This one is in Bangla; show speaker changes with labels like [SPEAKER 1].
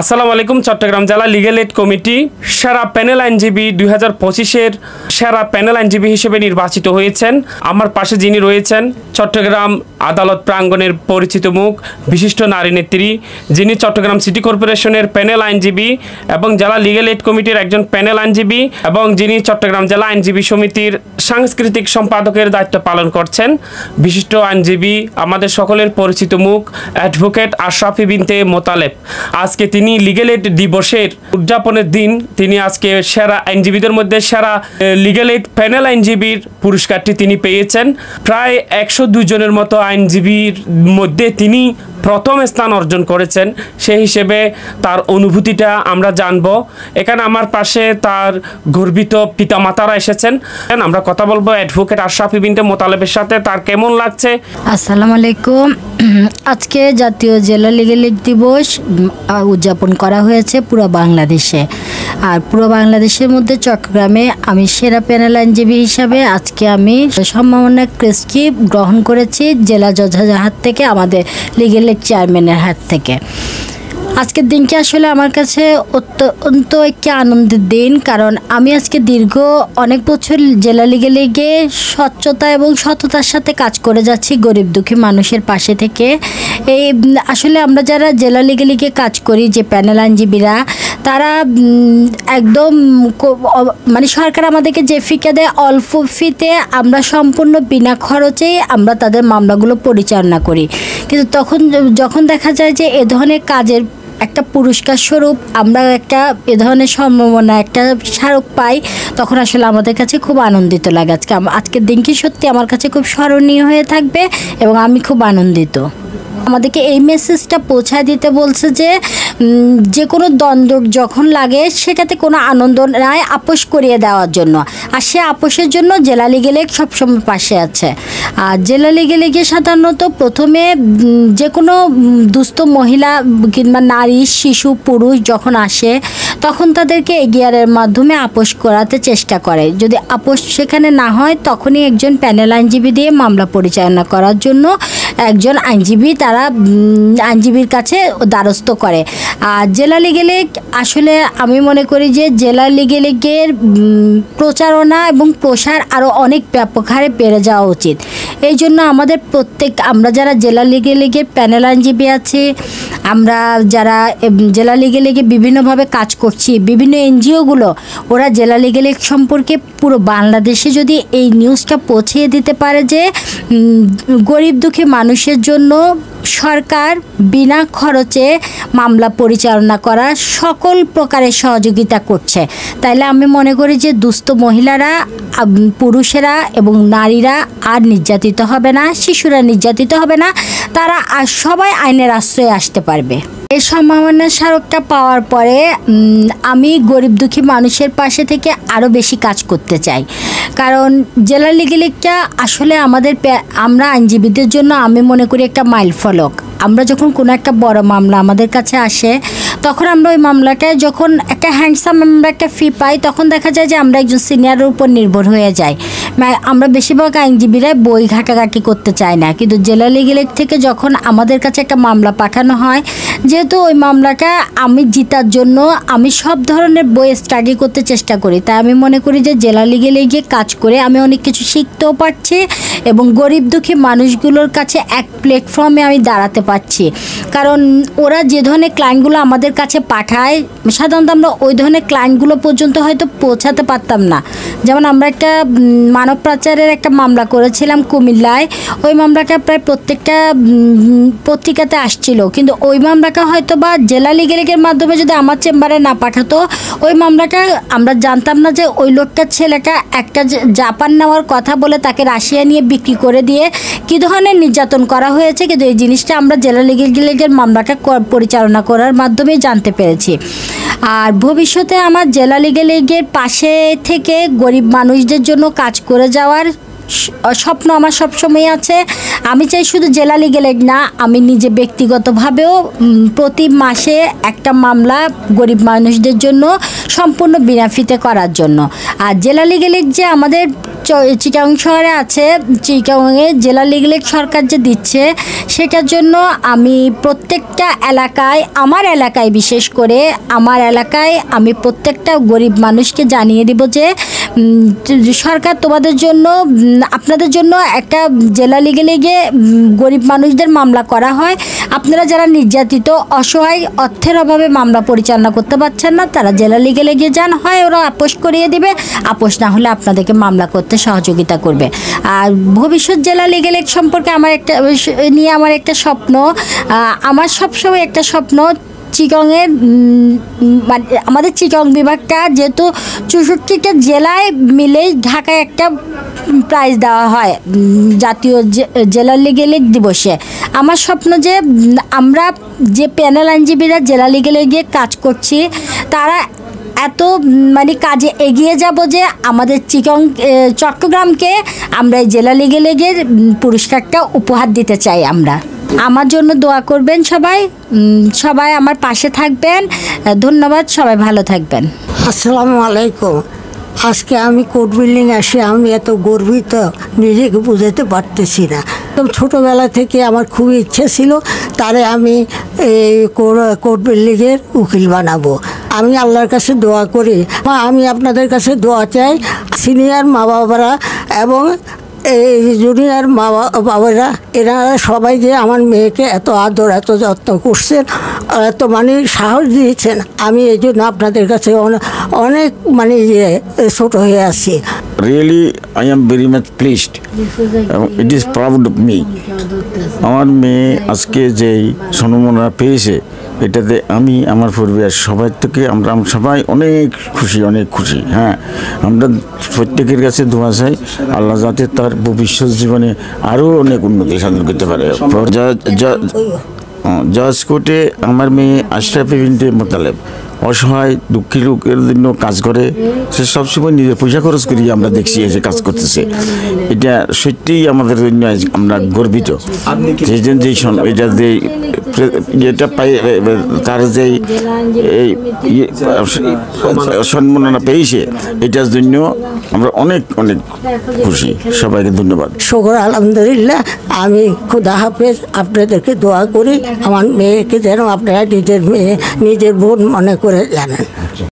[SPEAKER 1] আসসালামু আলাইকুম। চট্টগ্রাম জেলা লিগ্যাল এইড কমিটি সেরা প্যানেল আইনজীবী 2025-এর সেরা প্যানেল আইনজীবী হিসেবে নির্বাচিত হয়েছেন। আমার পাশে যিনি রয়েছেন চট্টগ্রাম আদালত প্রাঙ্গণের পরিচিত মুখ, বিশিষ্ট নারী নেত্রী, যিনি চট্টগ্রাম সিটি কর্পোরেশনের প্যানেল আইনজীবী এবং জেলা লিগ্যাল এইড কমিটির একজন প্যানেল আইনজীবী এবং যিনি চট্টগ্রাম জেলা আইনজীবী সমিতির সাংস্কৃতিক সম্পাদকের দায়িত্ব পালন করছেন, বিশিষ্ট আইনজীবী, আমাদের সকলের পরিচিত মুখ, অ্যাডভোকেট আশরাফি বিনতে মোতালেব। আজকে তিনি লিগ্যাল এইড দিবসের উদযাপনের দিন তিনি আজকে সেরা আইনজীবীদের মধ্যে সেরা লিগ্যাল এইড প্যানেল আইনজীবীর পুরস্কারটি তিনি পেয়েছেন। প্রায় 102 জনের মতো আইনজীবীর মধ্যে তিনি প্রথম স্থান অর্জন করেছেন। সেই হিসেবে তার অনুভূতিটা আমরা জানব। এখানে আমার পাশে তার গর্বিত পিতামাতারা এসেছেন। আমরা কথা বলবো অ্যাডভোকেট আশরাফি বিনতে মোতালেবের সাথে। তার কেমন লাগছে?
[SPEAKER 2] আসসালামু আলাইকুম। আজকে জাতীয় জেলা লিগ্যাল এইড দিবস উদযাপন করা হয়েছে পুরো বাংলাদেশে। আর পুরো বাংলাদেশের মধ্যে চট্টগ্রামে আমি সেরা প্যানেল আইনজীবী হিসাবে আজকে আমি সম্মাননা ক্রেস্টটি গ্রহণ করেছি জেলা জজের হাত থেকে, আমাদের লিগ্যাল এইড চেয়ারম্যানের হাত থেকে। আজকের দিনটি আসলে আমার কাছে অত্যন্ত একটি আনন্দের দিন, কারণ আমি আজকে দীর্ঘ অনেক বছর জেলা লিগ্যাল এইডে স্বচ্ছতা এবং সততার সাথে কাজ করে যাচ্ছি গরিব দুঃখী মানুষের পাশে থেকে। এই আসলে আমরা যারা জেলা লিগ্যাল এইডে কাজ করি, যে প্যানেল আইনজীবীরা, তারা একদম মানে সরকার আমাদেরকে যে ফিকে দেয় অল্প ফিতে আমরা সম্পূর্ণ বিনা খরচেই আমরা তাদের মামলাগুলো পরিচালনা করি। কিন্তু যখন দেখা যায় যে এ ধরনের কাজের একটা পুরস্কার স্বরূপ আমরা একটা এ ধরনের সম্ভাবনা একটা স্মারক পাই, তখন আসলে আমাদের কাছে খুব আনন্দিত লাগে। আজকের দিনটি সত্যি আমার কাছে খুব স্মরণীয় হয়ে থাকবে এবং আমি খুব আনন্দিত। আমাদেরকে এই মেসেজটা পৌঁছায় দিতে বলছে যে কোনো দ্বন্দ্ব যখন লাগে সেটাতে কোনো আনন্দ নাই, আপোষ করিয়ে দেওয়ার জন্য। আর সে আপোষের জন্য জেলা লিগ্যাল এইড সবসময় পাশে আছে। আর জেলা লিগ্যাল এইডে সাধারণত প্রথমে যে কোনো দুস্থ মহিলা কিংবা নারী, শিশু, পুরুষ যখন আসে তখন তাদেরকে এগিয়ারের মাধ্যমে আপোষ করাতে চেষ্টা করে। যদি আপোষ সেখানে না হয় তখনই একজন প্যানেল আইনজীবী দিয়ে মামলা পরিচালনা করার জন্য একজন আইনজীবী তারা আইনজীবীর কাছে দ্বারস্থ করে। আর জেলা লিগ্যাল এইড আসলে আমি মনে করি যে জেলা লিগ্যাল এইডের প্রচারণা এবং প্রসার আরও অনেক ব্যাপক হারে বেড়ে যাওয়া উচিত। এই জন্য আমাদের আমরা যারা জেলা লিগ্যাল এইডের প্যানেল আইনজীবী আছি, আমরা যারা জেলা লিগ্যাল এইডে বিভিন্নভাবে কাজ করছি, বিভিন্ন এনজিওগুলো ওরা জেলা লিগ্যাল এইড সম্পর্কে পুরো বাংলাদেশে যদি এই নিউজটা পৌঁছিয়ে দিতে পারে যে গরিব দুঃখী মানুষের জন্য সরকার বিনা খরচে মামলা পরিচালনা করার সকল প্রকারের সহযোগিতা করছে, তাইলে আমি মনে করি যে দুস্থ মহিলারা, পুরুষেরা এবং নারীরা আর নির্যাতিত হবে না, শিশুরা নির্যাতিত হবে না, তারা আর সবাই আইনের আশ্রয়ে আসতে পারবে। এই সম্ভাবনার স্মারকটা পাওয়ার পরে আমি গরিব দুঃখী মানুষের পাশে থেকে আরও বেশি কাজ করতে চাই। কারণ জেলা লিগ্যাল এইডটা আসলে আমরা আইনজীবীদের জন্য আমি মনে করি একটা মাইল ফলক। আমরা যখন কোনো একটা বড় মামলা আমাদের কাছে আসে তখন আমরা ওই মামলাটায় যখন একটা হ্যান্ডসাম আমরা একটা ফি পাই, তখন দেখা যায় যে আমরা একজন সিনিয়রের উপর নির্ভর হয়ে যাই। আমরা বেশিরভাগ আইনজীবীরাই বই ঘাটাঘাটি করতে চাই না, কিন্তু জেলা লিগ্যাল এইড থেকে যখন আমাদের কাছে একটা মামলা পাঠানো হয়, যেহেতু ওই মামলাটা আমি জিতার জন্য আমি সব ধরনের বই স্টাডি করতে চেষ্টা করি, তাই আমি মনে করি যে জেলা লিগ্যাল এইডে কাজ করে আমি অনেক কিছু শিখতেও পারছি এবং গরিব দুঃখী মানুষগুলোর কাছে এক প্ল্যাটফর্মে আমি দাঁড়াতে পারছি। কারণ ওরা যে ধরনের ক্লায়েন্টগুলো আমাদের কাছে পাঠায়, সাধারণত আমরা ওই ধরনের ক্লায়েন্টগুলো পর্যন্ত হয়তো পৌঁছাতে পারতাম না। যেমন আমরা একটা মানব পাচারের একটা মামলা করেছিলাম কুমিল্লায়, ওই মামলাটা প্রায় প্রত্যেকটা পত্রিকাতে আসছিল, কিন্তু ওই মামলাটা হয়তো বা জেলা লিগ্যাল এইডের মাধ্যমে যদি আমার চেম্বারে না পাঠাতো, ওই মামলাটা আমরা জানতাম না যে ওই লোকটার ছেলেটা একটা জাপান নেওয়ার কথা বলে তাকে রাশিয়া নিয়ে বিক্রি করে দিয়ে কী ধরনের নির্যাতন করা হয়েছে। কিন্তু এই জিনিসটা আমরা জেলা লিগ্যাল এইডের মামলাটা পরিচালনা করার মাধ্যমে জানতে পেরেছি। আর ভবিষ্যতে আমার জেলা লিগ্যাল এইডের পাশে থেকে গরিব মানুষদের জন্য কাজ করে যাওয়ার স্বপ্ন আমার সবসময় আছে। আমি চাই শুধু জেলা লিগ্যাল এইড না, আমি নিজে ব্যক্তিগতভাবেও প্রতি মাসে একটা মামলা গরিব মানুষদের জন্য সম্পূর্ণ বিনা ফিতে করার জন্য। আর জেলা লিগ্যাল এইড যে আমাদের চিটাগং শহরে আছে, চিটাগংয়ে জেলা লিগলেট সরকার যে দিচ্ছে সেটার জন্য আমি প্রত্যেকটা এলাকায়, আমার এলাকায় বিশেষ করে আমার এলাকায় আমি প্রত্যেকটা গরিব মানুষকে জানিয়ে দিব যে সরকার তোমাদের জন্য, আপনাদের জন্য একটা জেলা লিগেলে গিয়ে গরিব মানুষদের মামলা করা হয়। আপনারা যারা নির্যাতিত, অসহায়, অর্থের অভাবে মামলা পরিচালনা করতে পারছেন না, তারা জেলা লিগেলে গিয়ে যান, হয় ওরা আপোষ করিয়ে দিবে, আপোষ না হলে আপনাদেরকে মামলা করতে সহযোগিতা করবে। আর ভবিষ্যৎ জেলা লিগেল এড সম্পর্কে আমার একটা স্বপ্ন, আমার সবসময় একটা স্বপ্ন, চিটাগংয়ের মানে আমাদের চিটাগং বিভাগটা যেহেতু 64টা জেলায় মিলেই ঢাকায় একটা প্রাইজ দেওয়া হয় জাতীয় জেলা লিগেল এড দিবসে। আমার স্বপ্ন যে আমরা যে প্যানেল আইনজীবীরা জেলা লিগেলে গিয়ে কাজ করছি তারা এত মানে কাজে এগিয়ে যাব যে আমাদের চট্টগ্রামকে আমরা এই জেলা লিগেলে গিয়ে পুরস্কারটা উপহার দিতে চাই। আমরা আমার জন্য দোয়া করবেন সবাই, সবাই আমার পাশে থাকবেন। ধন্যবাদ, সবাই ভালো থাকবেন।
[SPEAKER 3] আসসালামু আলাইকুম। আজকে আমি কোর্ট বিল্ডিং এসে আমি এত গর্বিত, নিজেকে বুঝাতে পারতেছি না। ছোটোবেলা থেকে আমার খুবই ইচ্ছে ছিল তারে আমি এই কোর্ট বিল্ডিংয়ের উকিল বানাবো। আমি আল্লাহর কাছে দোয়া করি, আমি আপনাদের কাছে দোয়া চাই, সিনিয়র মা বাবারা এবং এই জুনিয়র মা বাবারা, এনারা সবাই যে আমার মেয়েকে এত আদর, এত যত্ন করছেন, এত মানে সাহস দিয়েছেন, আমি এই জন্য আপনাদের কাছে অনেক মানে ছোট হয়ে আছি।
[SPEAKER 4] Really, I am very much pleased. It is proud of me. আমার মেয়ে আজকে যেই সম্মাননা পেয়েছে, এটাতে আমি আমার পরিবার সবাই থেকে আমরা সবাই অনেক খুশি। হ্যাঁ, আমরা প্রত্যেকের কাছে দোয়া চাই আল্লাহ যাতে তার ভবিষ্যৎ জীবনে আরও অনেক উন্নতি সাধন করতে পারে। জজ কোর্টে আমার মেয়ে আশরাফি বিনতে মোতালেব অসহায় দুঃখী লোকের জন্য কাজ করে, সে সবসময় নিজের পয়সা খরচ করিয়ে আমরা দেখছি এসে কাজ করতেছে। এটা সত্যিই আমাদের জন্য আমরা গর্বিত। এটা যে এটা পাই, তার যে এই সম্মাননা পেয়েছে, এটার জন্য আমরা অনেক খুশি। সবাইকে ধন্যবাদ।
[SPEAKER 3] শুকর আলহামদুলিল্লাহ। আমি খুদা হাফেজ, আপনাদেরকে দোয়া করি আমার মেয়েকে যেন আপনারা নিজের মেয়ে, নিজের বোন মনে করে জানেন।